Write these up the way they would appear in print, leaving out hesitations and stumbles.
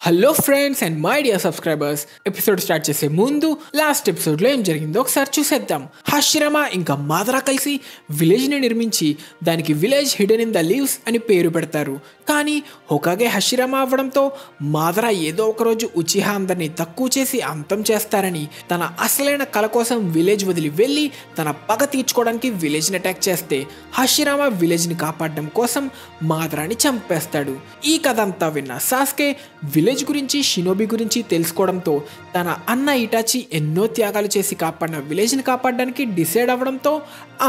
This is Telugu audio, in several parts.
Hello friends and my dear subscribers, episode start చేసే ముందు లాస్ట్ ఎపిసోడ్లో ఏం జరిగిందో ఒకసారి చూసేద్దాం. హషిరమా ఇంకా మాదరా కలిసి విలేజ్ని నిర్మించి దానికి village hidden in the leaves అని పేరు పెడతారు. కానీ హోకాగే హషిరమా అవ్వడంతో మాదరా ఏదో ఒకరోజు ఉచిహా అందరినీ తక్కువ చేసి అంతం చేస్తారని తన అసలైన కళ కోసం విలేజ్ వదిలి వెళ్ళి తన పగ తీర్చుకోవడానికి విలేజ్ని అటాక్ చేస్తే హషిరమా విలేజ్ని కాపాడడం కోసం మాదరాని చంపేస్తాడు. ఈ కథ అంతా విన్న సాస్కే విలేజ్ గురించి, షినోబి గురించి తెలుసుకోవడంతో తన అన్న ఇటాచి ఎన్నో త్యాగాలు చేసి కాపాడిన విలేజ్ని కాపాడడానికి డిసైడ్ అవ్వడంతో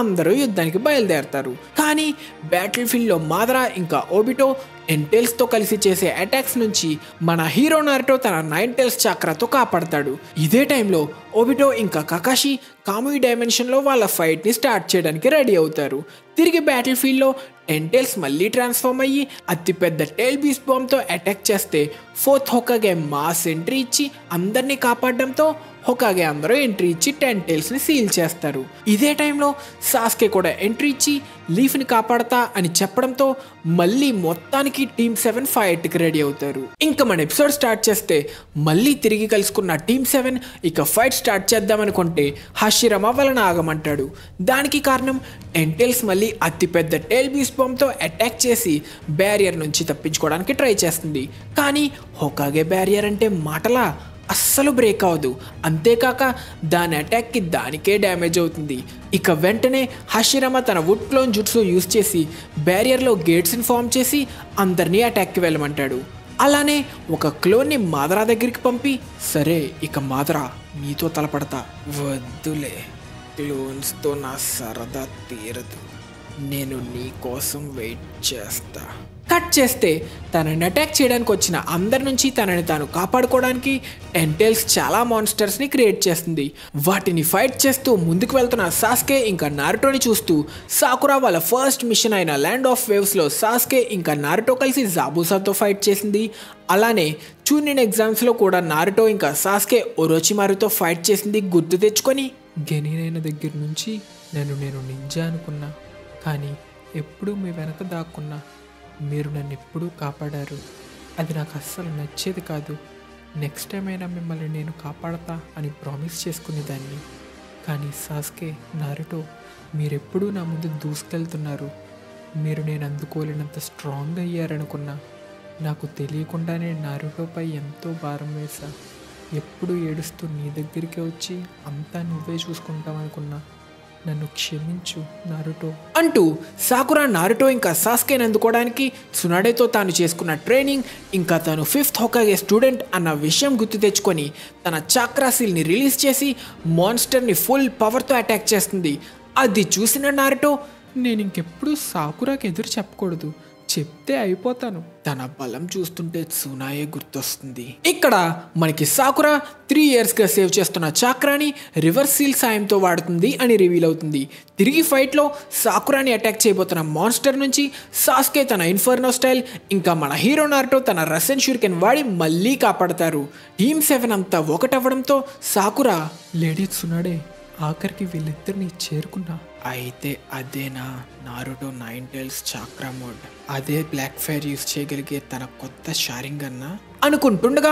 అందరూ యుద్ధానికి బయలుదేరతారు. కానీ బ్యాటిల్ ఫీల్డ్లో మాదరా ఇంకా ఓబిటో ఎంటెల్స్తో కలిసి చేసే అటాక్స్ నుంచి మన హీరో నారుటో తన 9 టైల్స్ చక్రాతో కాపాడతాడు. ఇదే టైంలో ఓబిటో ఇంకా కకాషి కాముయి డైమెన్షన్లో వాళ్ళ ఫైట్ని స్టార్ట్ చేయడానికి రెడీ అవుతారు. తిరిగి బ్యాటిల్ ఫీల్డ్లో 10 టైల్స్ మళ్ళీ ట్రాన్స్ఫార్మ్ అయ్యి అతిపెద్ద టైల్ బీస్ట్ బాంబ్తో అటాక్ చేస్తే ఫోర్త్ హోకాగే మాస్ ఎంట్రీ ఇచ్చి అందరినీ కాపాడడంతో హోకాగే అందరూ ఎంట్రీ ఇచ్చి 10 టైల్స్ని సీల్ చేస్తారు. ఇదే టైంలో సాస్కే కూడా ఎంట్రీ ఇచ్చి లీఫ్ని కాపాడతా అని చెప్పడంతో మళ్ళీ మొత్తానికి టీమ్ 7 ఫైట్కి రెడీ అవుతారు. ఇంకా మన ఎపిసోడ్ స్టార్ట్ చేస్తే మళ్ళీ తిరిగి కలుసుకున్న టీమ్ 7 ఇక ఫైట్ స్టార్ట్ చేద్దామనుకుంటే హషిరమా వలన ఆగమంటాడు. దానికి కారణం 10 టైల్స్ మళ్ళీ అతిపెద్ద టైల్ బీస్ట్ బాంబ్తో అటాక్ చేసి బ్యారియర్ నుంచి తప్పించుకోవడానికి ట్రై చేస్తుంది. కానీ హోకాగే బ్యారియర్ అంటే మాటలా అస్సలు బ్రేక్ అవ్వదు. అంతేకాక దాని అటాక్కి దానికే డ్యామేజ్ అవుతుంది. ఇక వెంటనే హషిరమా తన వుడ్ క్లోన్ జుట్సు యూజ్ చేసి బ్యారియర్లో గేట్స్ని ఫామ్ చేసి అందరినీ అటాక్కి వెళ్ళమంటాడు. అలానే ఒక క్లోన్ని మాదరా దగ్గరికి పంపి, సరే ఇక మాదరా నీతో తలపడతా. వద్దులే, క్లోన్స్తో నా సరదా తీరదు, నేను నీ కోసం వెయిట్ చేస్తా. కట్ చేస్తే తనని అటాక్ చేయడానికి వచ్చిన అందరి నుంచి తనని తాను కాపాడుకోవడానికి 10 టైల్స్ చాలా మాన్స్టర్స్ని క్రియేట్ చేస్తుంది. వాటిని ఫైట్ చేస్తూ ముందుకు వెళ్తున్న సాస్కే ఇంకా నారుటోని చూస్తూ సాకురా వాళ్ళ ఫస్ట్ మిషన్ అయిన ల్యాండ్ ఆఫ్ వేవ్స్లో సాస్కే ఇంకా నారుటో కలిసి జాబూసాతో ఫైట్ చేసింది. అలానే చూనిన్ ఎగ్జామ్స్లో కూడా నారుటో ఇంకా సాస్కే ఒరోచిమారుతో ఫైట్ చేసింది గుర్తు తెచ్చుకొని, గెనీనైన దగ్గర నుంచి నేను నింజా అనుకున్నా, కానీ ఎప్పుడూ మీ వెనక దాక్కున్నా. మీరు నన్ను ఎప్పుడూ కాపాడారు, అది నాకు అస్సలు నచ్చేది కాదు. నెక్స్ట్ టైం అయినా మిమ్మల్ని నేను కాపాడతా అని ప్రామిస్ చేసుకునేదాన్ని. కానీ సాస్కే, నారుటో మీరెప్పుడూ నా ముందు దూసుకెళ్తున్నారు. మీరు నేను అందుకోలేనంత స్ట్రాంగ్ అయ్యారనుకున్నా. నాకు తెలియకుండానే నారుటోపై ఎంతో భారం వేసా. ఎప్పుడు ఏడుస్తూ నీ దగ్గరికి వచ్చి అంతా నువ్వే చూసుకుంటామనుకున్నా. నన్ను క్షమించు నారుటో అంటూ సాకురా నారుటో ఇంకా సాస్కేని అందుకోవడానికి సునాడేతో తాను చేసుకున్న ట్రైనింగ్ ఇంకా తాను 5th హోకాగే స్టూడెంట్ అన్న విషయం గుర్తు తెచ్చుకొని తన చాక్రా సీల్ని రిలీజ్ చేసి మాన్స్టర్ని ఫుల్ పవర్తో అటాక్ చేస్తుంది. అది చూసిన నారుటో, నేను ఇంకెప్పుడు సాకురాకి ఎదురు చెప్పకూడదు, చెప్తే అయిపోతాను. తన బలం చూస్తుంటే సునాయే గుర్తొస్తుంది. ఇక్కడ మనకి సాకురా 3 ఇయర్స్గా సేవ్ చేస్తున్న చాక్రాని రివర్స్ సీల్ సాయంతో వాడుతుంది అని రివీల్ అవుతుంది. తిరిగి ఫైట్లో సాకురాని అటాక్ చేయబోతున్న మాన్స్టర్ నుంచి సాస్కే తన ఇన్ఫర్నో స్టైల్ ఇంకా మన హీరో నారుటో తన రసెన్ షూరికెన్ వాడి మళ్ళీ కాపాడతారు. టీమ్ 7 అంతా ఒకటవ్వడంతో సాకురా, లేడీ సునాడే ఆఖరికి వీళ్ళిద్దరిని చేరుకున్నా. అయితే అదేనా నారుటో 9 టైల్స్ చాక్రా మోడ్, అదే బ్లాక్ ఫైర్ యూజ్ చేయగలిగే తన కొత్త షారింగన్నా అనుకుంటుండగా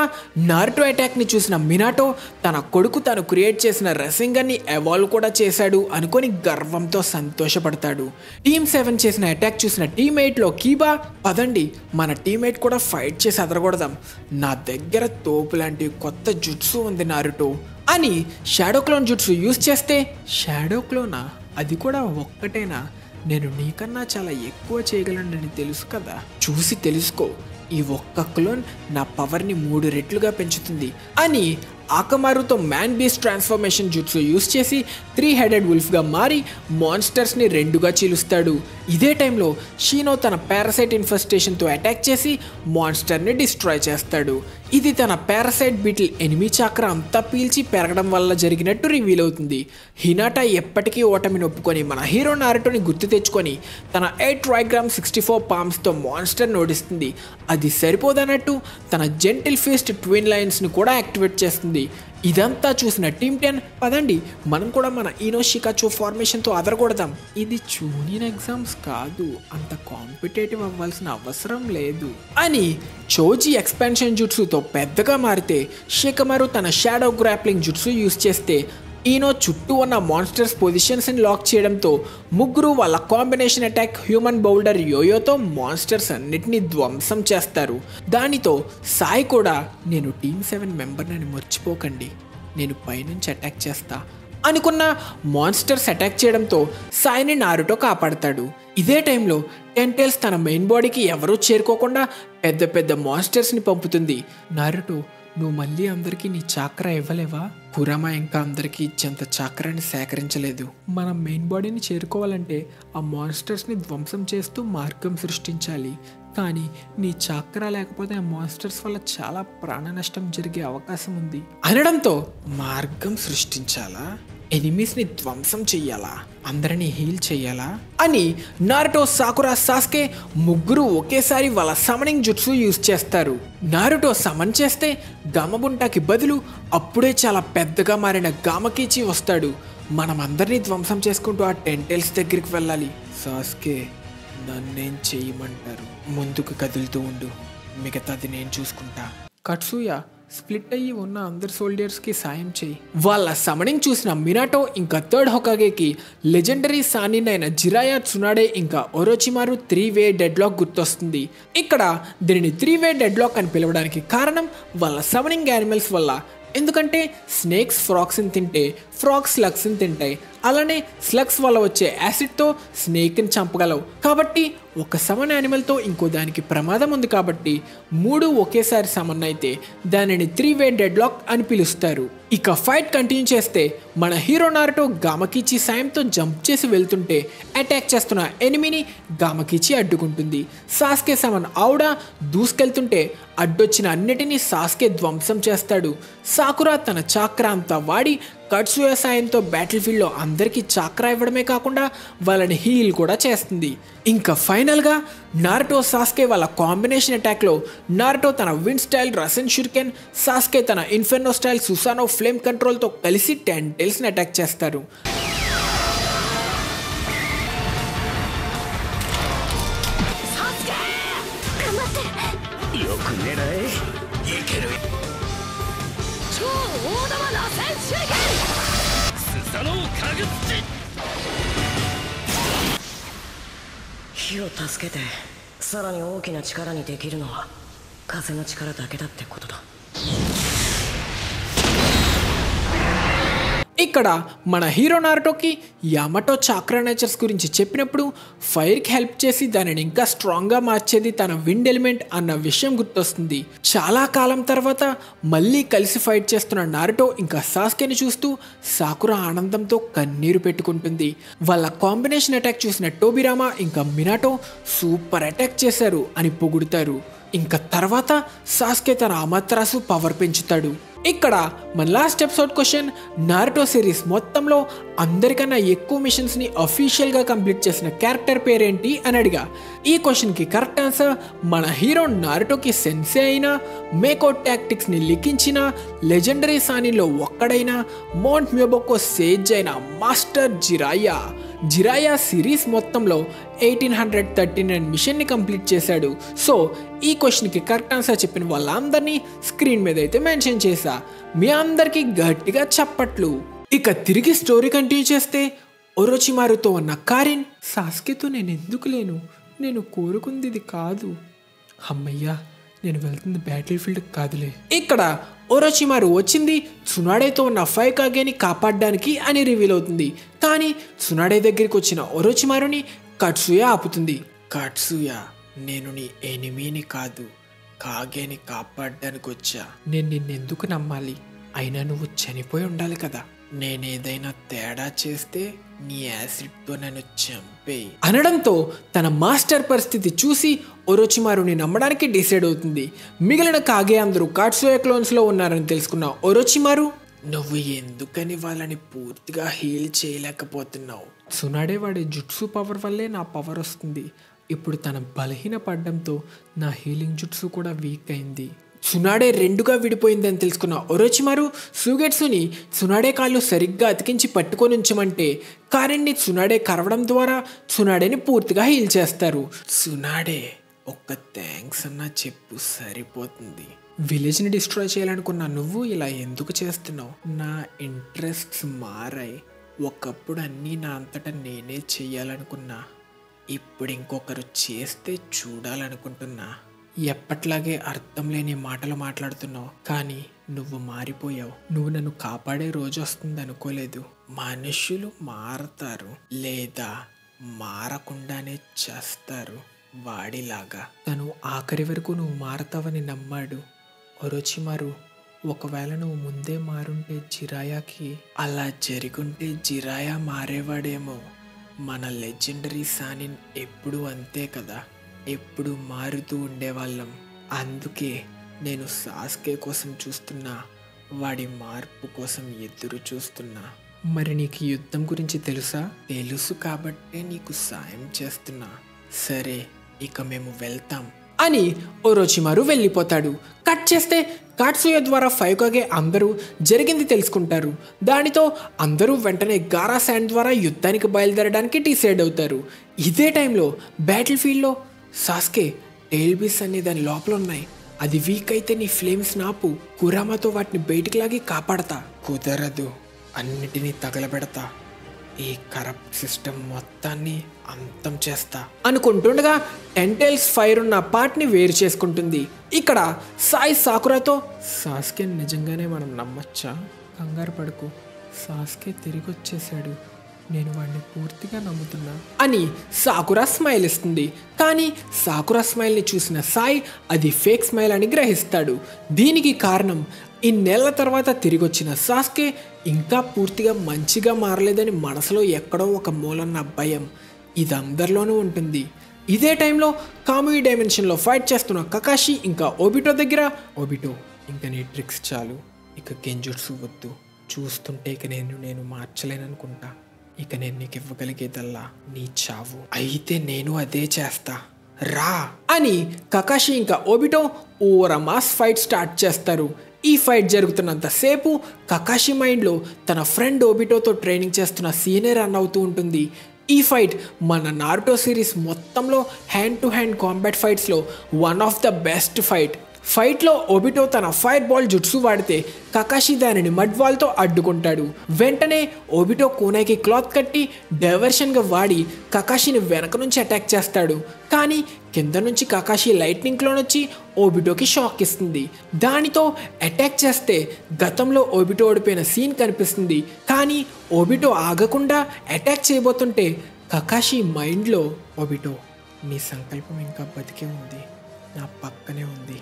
నారుటో అటాక్ని చూసిన మినాటో తన కొడుకు తను క్రియేట్ చేసిన రసింగన్ని ఎవాల్వ్ కూడా చేశాడు అనుకొని గర్వంతో సంతోషపడతాడు. టీమ్ 7 చేసిన అటాక్ చూసిన టీమ్మేట్లో కీబా, పదండి మన టీమ్మేట్ కూడా ఫైట్ చేసి అదరగొడదాం, నా దగ్గర తోపు లాంటి కొత్త జుట్సు ఉంది నారుటో అని షాడో క్లోన్ జుట్సు యూజ్ చేస్తే, షాడో క్లోనా? అది కూడా ఒక్కటేనా? నేను నీకన్నా చాలా ఎక్కువ చేయగలనని తెలుసు కదా. చూసి తెలుసుకో, ఈ ఒక్క క్లోన్ నా పవర్ని 3 రెట్లుగా పెంచుతుంది అని ఆకమారుతో మ్యాన్ బీస్ట్ ట్రాన్స్ఫర్మేషన్ జుట్సు యూజ్ చేసి 3 హెడెడ్ వుల్ఫ్గా మారి మాన్స్టర్స్ని 2గా చీలుస్తాడు. ఇదే టైంలో షీనో తన పారాసైట్ ఇన్ఫెస్టేషన్తో అటాక్ చేసి మాన్స్టర్ని డిస్ట్రాయ్ చేస్తాడు. ఇది తన పారాసైట్ బీటిల్ ఎనిమీ చాక్రా అంతా పీల్చి పెరగడం వల్ల జరిగినట్టు రివీల్ అవుతుంది. హినాటా ఎప్పటికీ ఓటమిని ఒప్పుకొని మన హీరో నారుటోని గుర్తు తెచ్చుకొని తన 8 ట్రైగ్రామ్ 64 పామ్స్తో మాన్స్టర్ని ఓడిస్తుంది. అది సరిపోదన్నట్టు తన జెంటిల్ ఫీస్ట్ ట్విన్ లైన్స్ని కూడా యాక్టివేట్ చేస్తుంది. ఇదంతా చూసిన టీమ్ 10 పదండి మనం కూడా మన ఈనో షికాచో ఫార్మేషన్తో అదరగొడదాం. ఇది చూనియన్ ఎగ్జామ్స్ కాదు, అంత కాంపిటేటివ్ అవ్వాల్సిన అవసరం లేదు అని చోజీ ఎక్స్పాన్షన్ జుట్సుతో పెద్దగా మారితే షికమారు తన షాడో గ్రాప్లింగ్ జుట్సు యూజ్ చేస్తే ఈనో చుట్టూ ఉన్న మాన్స్టర్స్ పొజిషన్స్ని లాక్ చేయడంతో ముగ్గురు వాళ్ళ కాంబినేషన్ అటాక్ హ్యూమన్ బౌల్డర్ యోయోతో మాన్స్టర్స్ అన్నిటినీ ధ్వంసం చేస్తారు. దానితో సాయి కూడా నేను టీమ్ 7 మెంబర్ని మర్చిపోకండి, నేను పైనుంచి అటాక్ చేస్తా అనుకున్న మాన్స్టర్స్ అటాక్ చేయడంతో సాయిని నారుటో కాపాడతాడు. ఇదే టైంలో టెంటైల్స్ తన మెయిన్ బాడీకి ఎవరూ చేరుకోకుండా పెద్ద పెద్ద మాన్స్టర్స్ని పంపుతుంది. నారుటో నువ్వు మళ్ళీ అందరికీ నీ చాక్రా ఇవ్వలేవా? కురామా ఇంకా అందరికీ ఇచ్చేంత చాక్రాన్ని సేకరించలేదు. మనం మెయిన్ బాడీని చేరుకోవాలంటే ఆ మాన్స్టర్స్ని ధ్వంసం చేస్తూ మార్గం సృష్టించాలి. కానీ నీ చాక్రా లేకపోతే ఆ మాన్స్టర్స్ వల్ల చాలా ప్రాణ నష్టం జరిగే అవకాశం ఉంది అనడంతో మార్గం సృష్టించాలా, ఎనిమీస్ని ధ్వంసం చెయ్యాలా, అందరినీ హీల్ చెయ్యాలా అని నారుటో, సాకురా, సాస్కే ముగ్గురు ఒకేసారి వాళ్ళ సమనింగ్ జుట్సు యూజ్ చేస్తారు. నారుటో సమన్ చేస్తే గామబుంటాకి బదులు అప్పుడే చాలా పెద్దగా మారిన గామకీచి వస్తాడు. మనం అందరినీ ధ్వంసం చేసుకుంటూ ఆ టెంటైల్స్ దగ్గరికి వెళ్ళాలి. సాస్కే నన్నేం చెయ్యమంటారు? ముందుకు కదులుతూ ఉండు, మిగతాది నేను చూసుకుంటా. కట్సుయా స్ప్లిట్ అయ్యి ఉన్న అందరు సోల్జర్స్కి సాయం చేయి. వాళ్ళ సమనింగ్ చూసిన మినాటో ఇంకా థర్డ్ హొకాగేకి లెజెండరీ సానిన్ అయిన జిరాయా, ట్సునాడే ఇంకా ఒరోచిమారు 3-వే డెడ్లాక్ గుర్తొస్తుంది. ఇక్కడ దీనిని 3-వే డెడ్లాక్ అని పిలవడానికి కారణం వాళ్ళ సమనింగ్ యానిమల్స్ వల్ల. ఎందుకంటే స్నేక్స్ ఫ్రాక్స్ని తింటే ఫ్రాక్స్ స్లగ్స్ని తింటాయి, అలానే స్లగ్స్ వల్ల వచ్చే యాసిడ్తో స్నేక్ని చంపగలవు. కాబట్టి ఒక సమన్ యానిమల్తో ఇంకో దానికి ప్రమాదం ఉంది కాబట్టి 3 ఒకేసారి సమన్ అయితే దానిని 3-వే డెడ్లాక్ అని పిలుస్తారు. ఇక ఫైట్ కంటిన్యూ చేస్తే మన హీరో నారుటో గామకీచి సాయంతో జంప్ చేసి వెళ్తుంటే అటాక్ చేస్తున్న ఎనిమిని గామకీచి అడ్డుకుంటుంది. సాస్కే సమన్ ఆవుడా దూసుకెళ్తుంటే అడ్డొచ్చిన అన్నిటినీ సాస్కే ధ్వంసం చేస్తాడు. సాకురా తన చాక్రా అంతా వాడి కట్సుయా సాయంతో బ్యాటిల్ ఫీల్డ్లో అందరికీ చాక్రా ఇవ్వడమే కాకుండా వాళ్ళని హీల్ కూడా చేస్తుంది. ఇంకా ఫైనల్గా నారుటో, సాస్కే వాళ్ళ కాంబినేషన్ అటాక్లో నారుటో తన విండ్ స్టైల్ రసెన్ షురికెన్, సాస్కే తన ఇన్ఫెర్నో స్టైల్ సుసానో ఫ్లేమ్ కంట్రోల్తో కలిసి టెంటైల్స్ని అటాక్ చేస్తారు. ఇక్కడ మన హీరో నారుటోకి యామటో చాక్రా నేచర్స్ గురించి చెప్పినప్పుడు ఫైర్కి హెల్ప్ చేసి దానిని ఇంకా స్ట్రాంగ్గా మార్చేది తన విండ్ ఎలిమెంట్ అన్న విషయం గుర్తొస్తుంది. చాలా కాలం తర్వాత మళ్ళీ కలిసి ఫైట్ చేస్తున్న నారుటో ఇంకా సాస్కేని చూస్తూ సాకురా ఆనందంతో కన్నీరు పెట్టుకుంటుంది. వాళ్ళ కాంబినేషన్ అటాక్ చూసిన టోబిరామా ఇంకా మినాటో సూపర్ అటాక్ చేశారు అని పొగుడుతారు. ఇంకా తర్వాత సాస్కే తన అమాత్రాసు పవర్ పెంచుతాడు. ఇక్కడ మన last episode question, Naruto series మొత్తంలో అందరికన్నా ఎక్కువ మిషన్స్ని అఫీషియల్గా కంప్లీట్ చేసిన క్యారెక్టర్ పేరేంటి అని అడిగా. ఈ క్వశ్చన్కి కరెక్ట్ ఆన్సర్ మన హీరో నారుటోకి సెన్సే అయినా, మేకో టాక్టిక్స్ని లిఖించిన, లెజెండరీ సానిలో ఒక్కడైనా, మౌంట్ మ్యోబోకో సేజ్ అయిన మాస్టర్ జిరాయా. జిరాయా సిరీస్ మొత్తంలో 1839 మిషన్ని కంప్లీట్ చేశాడు. సో ఈ క్వశ్చన్కి కరెక్ట్ ఆన్సర్ చెప్పిన వాళ్ళందరినీ స్క్రీన్ మీద అయితే మెన్షన్ చేశా. మీ అందరికీ గట్టిగా చప్పట్లు. ఇక తిరిగి స్టోరీ కంటిన్యూ చేస్తే ఒరోచిమారుతో ఉన్న కారిన్, సాస్కేతో నేను ఎందుకు లేను, నేను కోరుకుంది ఇది కాదు, అమ్మయ్యా నేను వెళ్తుంది బ్యాటిల్ ఫీల్డ్ కాదులే. ఇక్కడ ఒరోచిమారు వచ్చింది ట్సునాడేతో ఉన్న హొకాగేని కాపాడడానికి అని రివీల్ అవుతుంది. కానీ ట్సునాడే దగ్గరికి వచ్చిన ఒరోచిమారుని కట్సుయా ఆపుతుంది. కట్సుయా నేను నీ ఎనిమీని కాదు, కాగేని కాపాడడానికి వచ్చా. నేను నిన్నెందుకు నమ్మాలి? అయినా నువ్వు చనిపోయి ఉండాలి కదా. నేనేదైనా తేడా చేస్తే నీ యాసిడ్తో నన్ను చంపేయి అనడంతో తన మాస్టర్ పరిస్థితి చూసి ఒరోచిమారుని నమ్మడానికి డిసైడ్ అవుతుంది. మిగిలిన కాగే అందరూ కట్సుయా క్లోన్స్లో ఉన్నారని తెలుసుకున్న ఒరోచిమారు, నువ్వు ఎందుకని వాళ్ళని పూర్తిగా హీల్ చేయలేకపోతున్నావు? ట్సునాడే వాడే జుట్సు పవర్ వల్లే నా పవర్ వస్తుంది. ఇప్పుడు తన బలహీన పడ్డంతో నా హీలింగ్ జుట్సు కూడా వీక్ అయింది. సునాడే రెండుగా విడిపోయిందని తెలుసుకున్న ఒరోచిమారు సుగెట్సుని సునాడే కాళ్ళు సరిగ్గా అతికించి పట్టుకొని ఉంచమంటే కారెన్ని సునాడే కరవడం ద్వారా సునాడేని పూర్తిగా హీల్ చేస్తారు. సునాడే ఒక్క థ్యాంక్స్ అన్నా చెప్పు సరిపోతుంది. విలేజ్ని డిస్ట్రాయ్ చేయాలనుకున్న నువ్వు ఇలా ఎందుకు చేస్తున్నావు? నా ఇంట్రెస్ట్స్ మారాయి. ఒకప్పుడు అన్నీ నా అంతటా నేనే చెయ్యాలనుకున్నా, ఇప్పుడు ఇంకొకరు చేస్తే చూడాలనుకుంటున్నా. ఎప్పట్లాగే అర్థం లేని మాటలు మాట్లాడుతున్నావు, కానీ నువ్వు మారిపోయావు. నువ్వు నన్ను కాపాడే రోజు వస్తుంది అనుకోలేదు. మనుషులు మారతారు లేదా మారకుండానే చేస్తారు వాడిలాగా. తను ఆఖరి వరకు నువ్వు మారతావని నమ్మాడు. ఒరోచిమారు, ఒకవేళ నువ్వు ముందే మారుంటే జిరాయాకి అలా జరుగుంటే జిరాయా మారేవాడేమో. మన లెజెండరీ సానిన్ ఎప్పుడు అంతే కదా, ఎప్పుడు మారుతూ ఉండేవాళ్ళం. అందుకే నేను సాస్కే కోసం చూస్తున్నా, వాడి మార్పు కోసం ఎదురు చూస్తున్నా. మరి నీకు యుద్ధం గురించి తెలుసా? తెలుసు కాబట్టే నీకు సాయం చేస్తున్నా. సరే, ఇక మేము వెళ్తాం అని ఒరోచిమారు వెళ్ళిపోతాడు. కట్ చేస్తే కాట్సుయా ద్వారా 5Kage అందరూ జరిగింది తెలుసుకుంటారు. దానితో అందరూ వెంటనే గారా శాండ్ ద్వారా యుద్ధానికి బయలుదేరడానికి డిసైడ్ అవుతారు. ఇదే టైంలో బ్యాటిల్ ఫీల్డ్లో సాస్కే టెయిల్ బీస్ అనే దాని లోపల ఉన్నాయి. అది వీక్ అయితే నీ ఫ్లేమ్స్ నాపు, కురామాతో వాటిని బయటికి లాగి కాపాడతా. కుదరదు, అన్నిటినీ తగలబెడతా, ఈ కరప్ట్ సిస్టమ్ మొత్తాన్ని అంతం చేస్తా అనుకుంటుండగా 10 tails ఫైర్ ఉన్న పార్ట్ని వేరు చేసుకుంటుంది. ఇక్కడ సాయి సాకురాతో, సాస్కే నిజంగానే మనం నమ్మచ్చా? కంగారు పడుకు, సాస్కే తిరిగి వచ్చేసాడు, నేను వాడిని పూర్తిగా నమ్ముతున్నా అని సాకురా స్మైల్ ఇస్తుంది. కానీ సాకురా స్మైల్ని చూసిన సాయి అది ఫేక్ స్మైల్ అని గ్రహిస్తాడు. దీనికి కారణం ఇన్నేళ్ల తర్వాత తిరిగి వచ్చిన సాస్కే ఇంకా పూర్తిగా మంచిగా మారలేదని మనసులో ఎక్కడో ఒక మూలన్న భయం ఇది అందరిలోనూ ఉంటుంది. ఇదే టైంలో కాముయి డైమెన్షన్లో ఫైట్ చేస్తున్న కకాషి ఇంకా ఓబిటో దగ్గర, ఓబిటో ఇంకా నీ ట్రిక్స్ చాలు, ఇక గెంజుట్సు వద్దు, చూస్తుంటే ఇక నేను మార్చలేననుకుంటా, ఇక నేను నీకు ఇవ్వగలిగేదల్లా నీ చావు, అయితే నేను అదే చేస్తా రా అని కకాషి ఇంకా Obito over mass fight start చేస్తారు. ఈ ఫైట్ జరుగుతున్నంతసేపు కకాషి మైండ్లో తన ఫ్రెండ్ ఓబిటోతో ట్రైనింగ్ చేస్తున్న సీనే రన్ అవుతూ ఉంటుంది. ఈ ఫైట్ మన నారుటో సిరీస్ మొత్తంలో హ్యాండ్ టు హ్యాండ్ కాంబాట్ ఫైట్స్లో వన్ ఆఫ్ ద బెస్ట్ ఫైట్లో ఓబిటో తన ఫైర్ బాల్ జుట్సు వాడితే కకాషి దానిని మడ్ వాల్తో అడ్డుకుంటాడు. వెంటనే ఓబిటో కూనాకి క్లాత్ కట్టి డైవర్షన్గా వాడి కకాషిని వెనక నుంచి అటాక్ చేస్తాడు. కానీ కింద నుంచి కకాషి లైట్నింగ్ క్లోన్ వచ్చి ఓబిటోకి షాక్ ఇస్తుంది. దానితో అటాక్ చేస్తే గతంలో ఓబిటో ఓడిపోయిన సీన్ కనిపిస్తుంది. కానీ ఓబిటో ఆగకుండా అటాక్ చేయబోతుంటే కకాషి మైండ్లో, ఓబిటో నీ సంకల్పం ఇంకా బతికే ఉంది, నా పక్కనే ఉంది,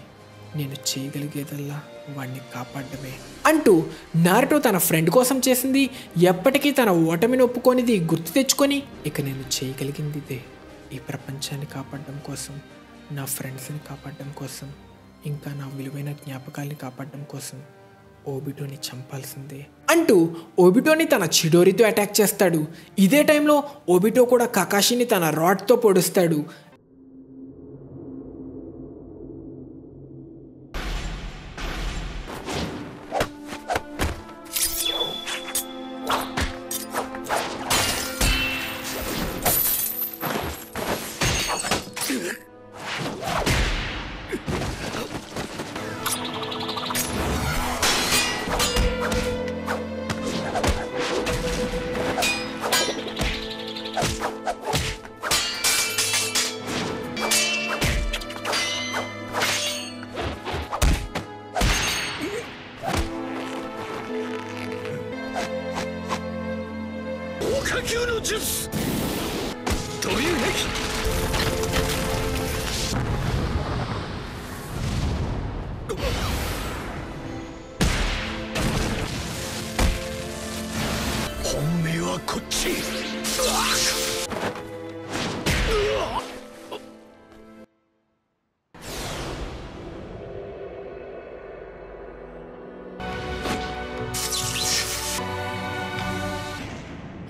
నేను చేయగలిగేదల్లా వాడిని కాపాడమే అంటూ నారుటో తన ఫ్రెండ్ కోసం చేసింది ఎప్పటికీ తన ఓటమిని ఒప్పుకోనిది గుర్తు తెచ్చుకొని, ఇక నేను చేయగలిగింది ఇదే, ఈ ప్రపంచాన్ని కాపాడడం కోసం, నా ఫ్రెండ్స్ని కాపాడడం కోసం, ఇంకా నా విలువైన జ్ఞాపకాల్ని కాపాడడం కోసం ఓబిటోని చంపాల్సిందే అంటూ ఓబిటోని తన చిడోరితో అటాక్ చేస్తాడు. ఇదే టైంలో ఓబిటో కూడా కకాషిని తన రాడ్తో పొడుస్తాడు.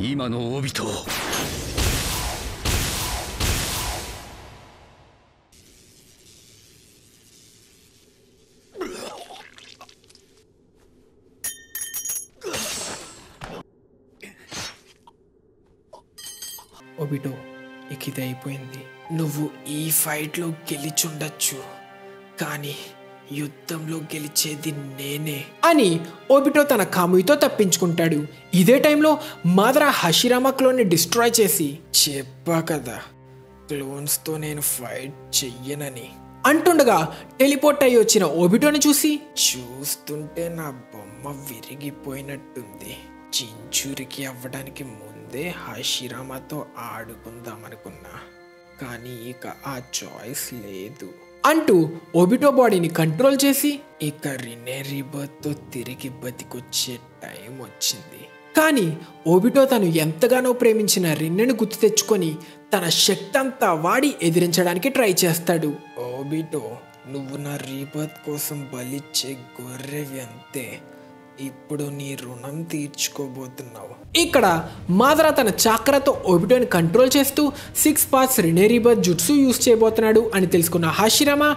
今のオビト ఓబిటో ఇక ఇది అయిపోయింది. నువ్వు ఈ ఫైట్లో గెలిచుండొచ్చు, కానీ యుద్ధంలో గెలిచేది నేనే అని ఓబిటో తన కాముయితో తప్పించుకుంటాడు. ఇదే టైంలో మాదరా హషిరామా క్లోన్ని డిస్ట్రాయ్ చేసి, చెప్పా కదా క్లోన్స్తో నేను ఫైట్ చెయ్యనని అంటుండగా టెలిపోర్ట్ అయ్యి వచ్చిన ఓబిటోని చూస్తుంటే నా బొమ్మ విరిగిపోయినట్టుంది. జించురికి అవ్వడానికి ముందే హషిరామాతో ఆడుకుందామనుకున్నా, కానీ ఇక ఆ చాయిస్ లేదు అంటూ ఓబిటో బాడీని కంట్రోల్ చేసి ఇక రినే రీబర్త్తో తిరిగి బతికొచ్చే టైం వచ్చింది. కానీ ఓబిటో తను ఎంతగానో ప్రేమించిన రిన్నెను గుర్తు తెచ్చుకొని తన శక్తి అంతా వాడి ఎదిరించడానికి ట్రై చేస్తాడు. ఓబిటో, నువ్వు నా రీబర్త్ కోసం బలిచ్చే గొర్రెవి అంతే, ఇప్పుడు నీ రుణం తీర్చుకోబోతున్నావు. ఇక్కడ మాదరా తన చాక్రాతో ఓబిటోని కంట్రోల్ చేస్తూ 6 పార్ట్స్ రినే రీబర్త్ జుట్సు యూజ్ చేయబోతున్నాడు అని తెలుసుకున్న హషిరామా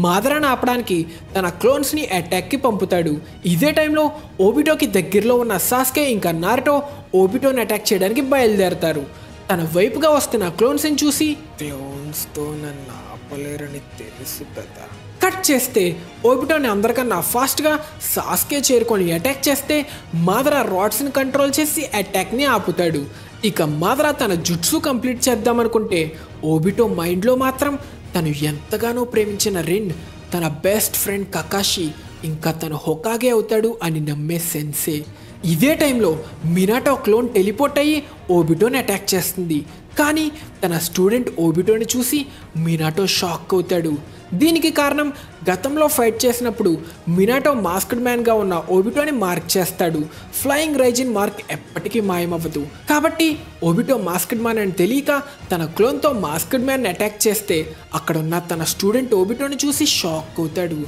మాదరాను ఆపడానికి తన క్లోన్స్ని అటాక్కి పంపుతాడు. ఇదే టైంలో ఓబిటోకి దగ్గరలో ఉన్న సాస్కే ఇంకా నారుటో ఓబిటోని అటాక్ చేయడానికి బయలుదేరతారు. తన వైపుగా వస్తున్న క్లోన్స్ని చూసి, క్లోన్స్తో నన్ను ఆపలేరని తెలుసు కదా. కట్ చేస్తే ఓబిటోని అందరికన్నా ఫాస్ట్గా సాస్కే చేరుకొని అటాక్ చేస్తే మాదరా రాడ్స్ని కంట్రోల్ చేసి అటాక్ని ఆపుతాడు. ఇక మాదరా తన జుట్సు కంప్లీట్ చేద్దామనుకుంటే ఓబిటో మైండ్లో మాత్రం తను ఎంతగానో ప్రేమించిన రిన్, తన బెస్ట్ ఫ్రెండ్ కకాషి, ఇంకా తను హొకాగే అవుతాడు అని నమ్మే సెన్సే. ఇదే టైంలో మినాటో క్లోన్ టెలిపోర్ట్ అయ్యి ఓబిటోని అటాక్ చేస్తుంది. కానీ తన స్టూడెంట్ ఓబిటోని చూసి మినాటో షాక్ అవుతాడు. దీనికి కారణం గతంలో ఫైట్ చేసినప్పుడు మినాటో మాస్క్డ్ మ్యాన్గా ఉన్న ఓబిటోని మార్క్ చేస్తాడు. ఫ్లయింగ్ రైజిన్ మార్క్ ఎప్పటికీ మాయమవ్వదు. కాబట్టి ఓబిటో మాస్క్డ్ మ్యాన్ అని తెలియక తన క్లోన్తో మాస్క్డ్ మ్యాన్ అటాక్ చేస్తే అక్కడున్న తన స్టూడెంట్ ఓబిటోని చూసి షాక్ అవుతాడు.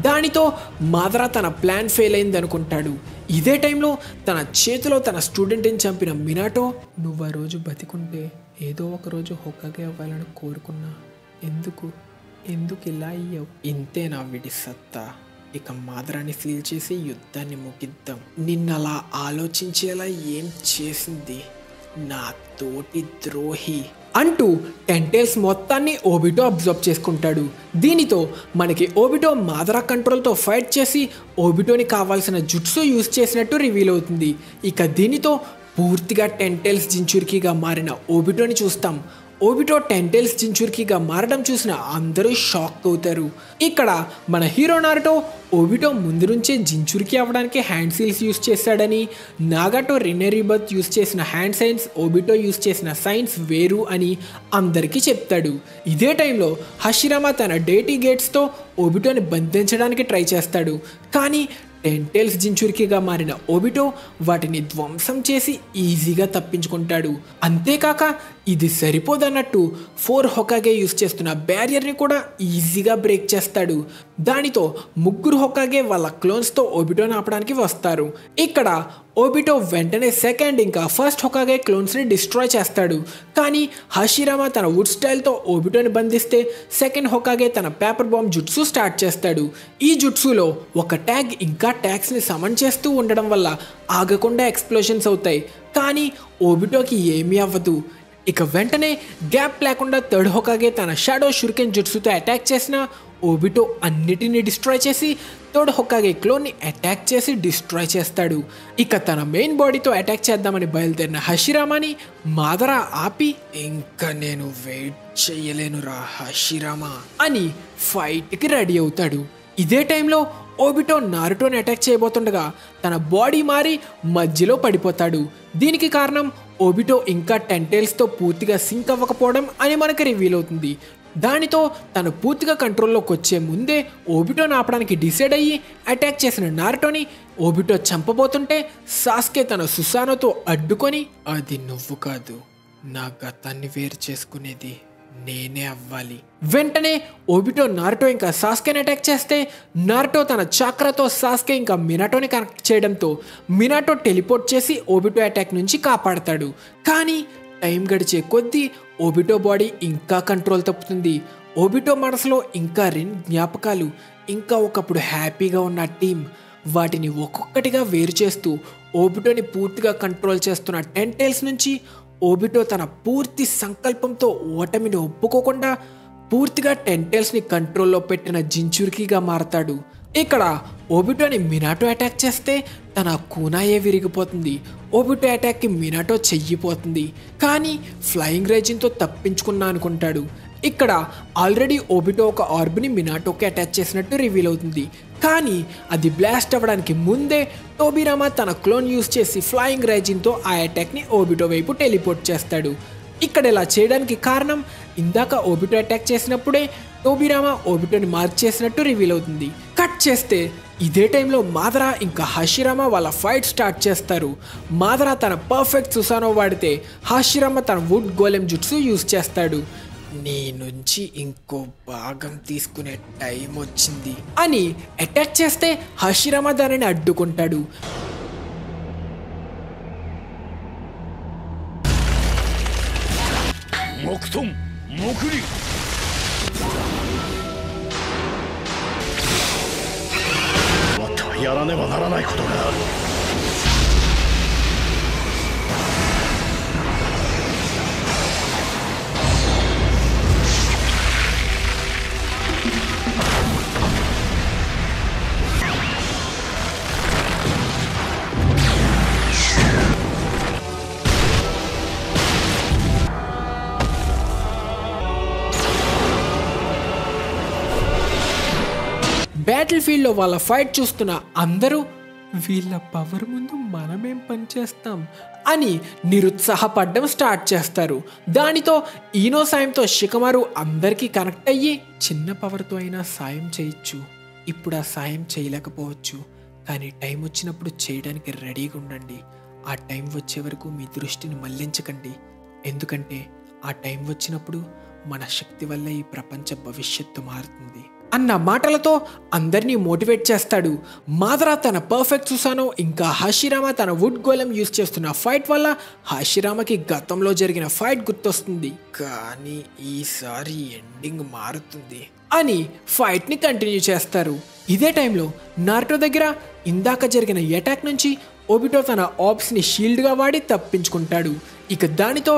దానితో మాదరా తన ప్లాన్ ఫెయిల్ అయింది అనుకుంటాడు. ఇదే టైంలో తన చేతిలో తన స్టూడెంట్ని చంపిన మినాటో, నువ్వు ఆ రోజు బతికుంటే ఏదో ఒక రోజు హొకాగే అవ్వాలని కోరుకున్నా, ఎందుకు ఇలా అయ్యావు? ఇంతే నా విడి సత్తా, ఇక మాదరాన్ని సీల్ చేసి యుద్ధాన్ని ముగిద్దాం. నిన్నలా ఆలోచించేలా ఏం చేసింది నా తోటి ద్రోహి అంటూ టెంటేల్స్ మొత్తాన్ని ఓబిటో అబ్జర్వ్ చేసుకుంటాడు. దీనితో మనకి ఓబిటో మాదరా కంట్రోల్తో ఫైట్ చేసి ఓబిటోని కావాల్సిన జుట్సు యూజ్ చేసినట్టు రివీల్ అవుతుంది. ఇక దీనితో పూర్తిగా టెంటేల్స్ జించురికిగా మారిన ఓబిటోని చూస్తాం. ఓబిటో టెంటేల్స్ జించురికిగా మారడం చూసిన అందరూ షాక్ అవుతారు. ఇక్కడ మన హీరో నారుటో ఓబిటో ముందు నుంచే జించురికి అవ్వడానికి హ్యాండ్ సీల్స్ యూజ్ చేశాడని, నాగాటో రినే రీబర్త్ యూజ్ చేసిన హ్యాండ్ సైన్స్ ఓబిటో యూజ్ చేసిన సైన్స్ వేరు అని అందరికీ చెప్తాడు. ఇదే టైంలో హషిరామా తన డేటీ గేట్స్తో ఓబిటోని బంధించడానికి ట్రై చేస్తాడు. కానీ టెంటేల్స్ జించురికిగా మారిన ఓబిటో వాటిని ధ్వంసం చేసి ఈజీగా తప్పించుకుంటాడు. అంతేకాక ఇది సరిపోదన్నట్టు 4 హొకాగే యూజ్ చేస్తున్న బ్యారియర్ని కూడా ఈజీగా బ్రేక్ చేస్తాడు. దానితో ముగ్గురు హొకాగే వాళ్ళ క్లోన్స్తో ఓబిటోని ఆపడానికి వస్తారు. ఇక్కడ ఓబిటో వెంటనే సెకండ్ ఇంకా ఫస్ట్ హొకాగే క్లోన్స్ని డిస్ట్రాయ్ చేస్తాడు. కానీ హషిరామా తన వుడ్ స్టైల్తో ఓబిటోని బంధిస్తే సెకండ్ హొకాగే తన పేపర్ బాంబ్ జుట్సు స్టార్ట్ చేస్తాడు. ఈ జుట్సులో ఒక ట్యాగ్ ఇంకా ట్యాగ్స్ని సమన్ చేస్తూ ఉండడం వల్ల ఆగకుండా ఎక్స్ప్లోషన్స్ అవుతాయి. కానీ ఓబిటోకి ఏమీ అవ్వదు. ఇక వెంటనే గ్యాప్ లేకుండా థర్డ్ హొకాగే తన షాడో షురికెన్ జుట్సుతో అటాక్ చేసిన ఓబిటో అన్నిటినీ డిస్ట్రాయ్ చేసి థర్డ్ హొకాగే క్లోన్ని అటాక్ చేసి డిస్ట్రాయ్ చేస్తాడు. ఇక తన మెయిన్ బాడీతో అటాక్ చేద్దామని బయలుదేరిన హషిరామాని మాదరా ఆపి, ఇంకా నేను వెయిట్ చెయ్యలేనురా హషిరామా అని ఫైట్కి రెడీ అవుతాడు. ఇదే టైంలో ఓబిటో నారుటోని అటాక్ చేయబోతుండగా తన బాడీ మారి మధ్యలో పడిపోతాడు. దీనికి కారణం ఓబిటో ఇంకా టెంటేల్స్తో పూర్తిగా సింక్ అవ్వకపోవడం అని మనకు రివీల్ అవుతుంది. దానితో తను పూర్తిగా కంట్రోల్లోకి వచ్చే ముందే ఓబిటోని ఆపడానికి డిసైడ్ అయ్యి అటాక్ చేసిన నారుటోని ఓబిటో చంపబోతుంటే సాస్కే తన సుసానోతో అడ్డుకొని, అది నువ్వు కాదు, నా గతాన్ని వేరు చేసుకునేది నేనే అవ్వాలి. వెంటనే ఓబిటో నారుటో ఇంకా సాస్కేని అటాక్ చేస్తే నారుటో తన చాక్రాతో సాస్కే ఇంకా మినాటోని కనెక్ట్ చేయడంతో మినాటో టెలిపోర్ట్ చేసి ఓబిటో అటాక్ నుంచి కాపాడతాడు. కానీ టైం గడిచే కొద్దీ ఓబిటో బాడీ ఇంకా కంట్రోల్ తప్పుతుంది. ఓబిటో మనసులో ఇంకా రిన్ జ్ఞాపకాలు, ఇంకా ఒకప్పుడు హ్యాపీగా ఉన్న టీం, వాటిని ఒక్కొక్కటిగా వేరు చేస్తూ ఓబిటోని పూర్తిగా కంట్రోల్ చేస్తున్న టెంటేల్స్ నుంచి ఓబిటో తన పూర్తి సంకల్పంతో ఓటమిని ఒప్పుకోకుండా పూర్తిగా టెంటైల్స్ని కంట్రోల్లో పెట్టిన జించురికిగా మారతాడు. ఇక్కడ ఓబిటోని మినాటో అటాక్ చేస్తే తన కూనాయే విరిగిపోతుంది. Obito అటాక్కి Minato చెయ్యిపోతుంది. కానీ ఫ్లయింగ్ రేజిన్తో తప్పించుకున్నా అనుకుంటాడు. ఇక్కడ ఆల్రెడీ ఓబిటో ఒక ఆర్బ్ని మినాటోకి అటాచ్ చేసినట్టు రివీల్ అవుతుంది. కానీ అది బ్లాస్ట్ అవ్వడానికి ముందే టోబిరామా తన క్లోన్ యూజ్ చేసి ఫ్లయింగ్ రేజిన్తో ఆ అటాక్ని ఓబిటో వైపు టెలిపోర్ట్ చేస్తాడు. ఇక్కడ ఇలా చేయడానికి కారణం ఇందాక ఓబిటో అటాక్ చేసినప్పుడే టోబిరామా ఓబిటోని మార్క్ చేసినట్టు రివీల్ అవుతుంది. కట్ చేస్తే ఇదే టైంలో మాదరా ఇంకా హాషిరామా వాళ్ళ ఫైట్ స్టార్ట్ చేస్తారు. మాదరా తన పర్ఫెక్ట్ సుసానో వాడితే హాషిరామా తన వుడ్ గోలెం జుట్సు యూజ్ చేస్తాడు. నీ నుంచి ఇంకో భాగం తీసుకునే టైం వచ్చింది అని అటాక్ చేస్తే హాషిరామా దానిని అడ్డుకుంటాడు. బ్యాటిల్ ఫీల్డ్లో వాళ్ళ ఫైట్ చూస్తున్న అందరూ వీళ్ళ పవర్ ముందు మనమేం పనిచేస్తాం అని నిరుత్సాహపడడం స్టార్ట్ చేస్తారు. దానితో ఈనో సాయంతో షికమారు అందరికీ కనెక్ట్ అయ్యి చిన్న పవర్తో అయినా సాయం చేయొచ్చు, ఇప్పుడు ఆ సాయం చేయలేకపోవచ్చు, కానీ టైం వచ్చినప్పుడు చేయడానికి రెడీగా ఉండండి. ఆ టైం వచ్చే వరకు మీ దృష్టిని మళ్లించకండి, ఎందుకంటే ఆ టైం వచ్చినప్పుడు మన శక్తి వల్ల ఈ ప్రపంచ భవిష్యత్తు మారుతుంది అన్న మాటలతో అందరినీ మోటివేట్ చేస్తాడు. మాదరా తన పర్ఫెక్ట్ సుసానో ఇంకా హాషిరామా తన వుడ్ గోలెం యూజ్ చేస్తున్న ఫైట్ వల్ల హాషిరామాకి గతంలో జరిగిన ఫైట్ గుర్తొస్తుంది. కానీ ఈసారి ఎండింగ్ మారుతుంది అని ఫైట్ని కంటిన్యూ చేస్తారు. ఇదే టైంలో నారుటో దగ్గర ఇందాక జరిగిన అటాక్ నుంచి ఓబిటో తన ఆబ్స్ని షీల్డ్గా వాడి తప్పించుకుంటాడు. ఇక దానితో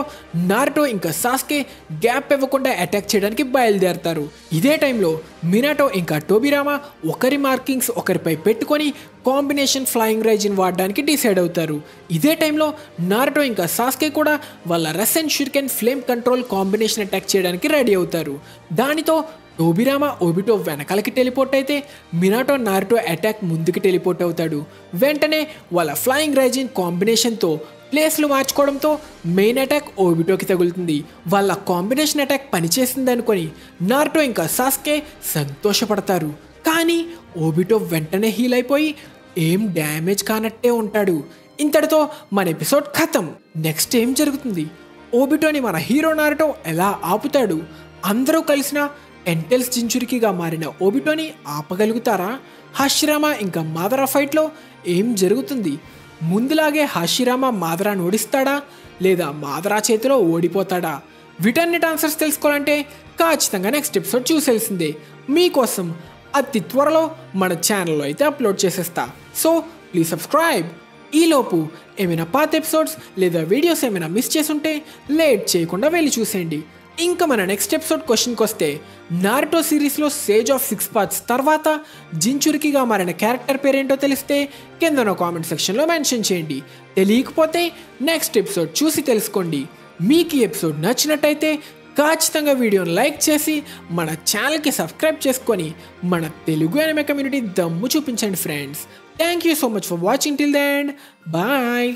నారుటో ఇంకా సాస్కే గ్యాప్ ఇవ్వకుండా అటాక్ చేయడానికి బయలుదేరతారు. ఇదే టైంలో మినాటో ఇంకా టోబిరామా ఒకరి మార్కింగ్స్ ఒకరిపై పెట్టుకొని కాంబినేషన్ ఫ్లయింగ్ రైజిన్ వాడడానికి డిసైడ్ అవుతారు. ఇదే టైంలో నారుటో ఇంకా సాస్కే కూడా వాళ్ళ Rasenshuriken flame control combination attack చేయడానికి రెడీ అవుతారు. దానితో టోబిరామా ఓబిటో వెనకాలకి టెలిపోర్ట్ అయితే మినాటో నారుటో అటాక్ ముందుకి టెలిపోర్ట్ అవుతాడు. వెంటనే వాళ్ళ ఫ్లయింగ్ రైజిన్ కాంబినేషన్తో ప్లేస్లు మార్చుకోవడంతో మెయిన్ అటాక్ ఓబిటోకి తగులుతుంది. వాళ్ళ కాంబినేషన్ అటాక్ పనిచేసింది అనుకొని నారుటో ఇంకా సాస్కే సంతోషపడతారు. కానీ ఓబిటో వెంటనే హీల్ అయిపోయి ఏం డ్యామేజ్ కానట్టే ఉంటాడు. ఇంతటితో మన ఎపిసోడ్ ఖతం. నెక్స్ట్ ఏం జరుగుతుంది? ఓబిటోని మన హీరో నారుటో ఎలా ఆపుతాడు? అందరూ కలిసిన టెంటైల్స్ జించురికిగా మారిన ఓబిటోని ఆపగలుగుతారా? హాషిరామా ఇంకా మాదరా ఫైట్లో ఏం జరుగుతుంది? ముందులాగే హాషిరామా మాదరాను ఓడిస్తాడా లేదా మాదరా చేతిలో ఓడిపోతాడా? వీటన్నిటి ఆన్సర్స్ తెలుసుకోవాలంటే ఖచ్చితంగా నెక్స్ట్ ఎపిసోడ్ చూసేల్సిందే. మీకోసం అతి త్వరలో మన ఛానల్లో అయితే అప్లోడ్ చేసేస్తా. So please subscribe. ఈలోపు ఏమైనా పాత ఎపిసోడ్స్ లేదా వీడియోస్ ఏమైనా మిస్ చేసుంటే లేట్ చేయకుండా వెళ్ళి చూసేయండి. ఇంకా మన నెక్స్ట్ ఎపిసోడ్ క్వశ్చన్కి వస్తే, నారుటో సిరీస్లో సేజ్ ఆఫ్ 6 పార్ట్స్ తర్వాత జించురికిగా మారిన క్యారెక్టర్ పేరేంటో తెలిస్తే కిందన కామెంట్ సెక్షన్లో మెన్షన్ చేయండి. తెలియకపోతే నెక్స్ట్ ఎపిసోడ్ చూసి తెలుసుకోండి. మీకు ఈ ఎపిసోడ్ నచ్చినట్టయితే ఖచ్చితంగా వీడియోని లైక్ చేసి మన ఛానల్కి సబ్స్క్రైబ్ చేసుకొని మన తెలుగు అనిమే కమ్యూనిటీ దమ్ము చూపించండి friends. Thank you so much for watching till the end. Bye.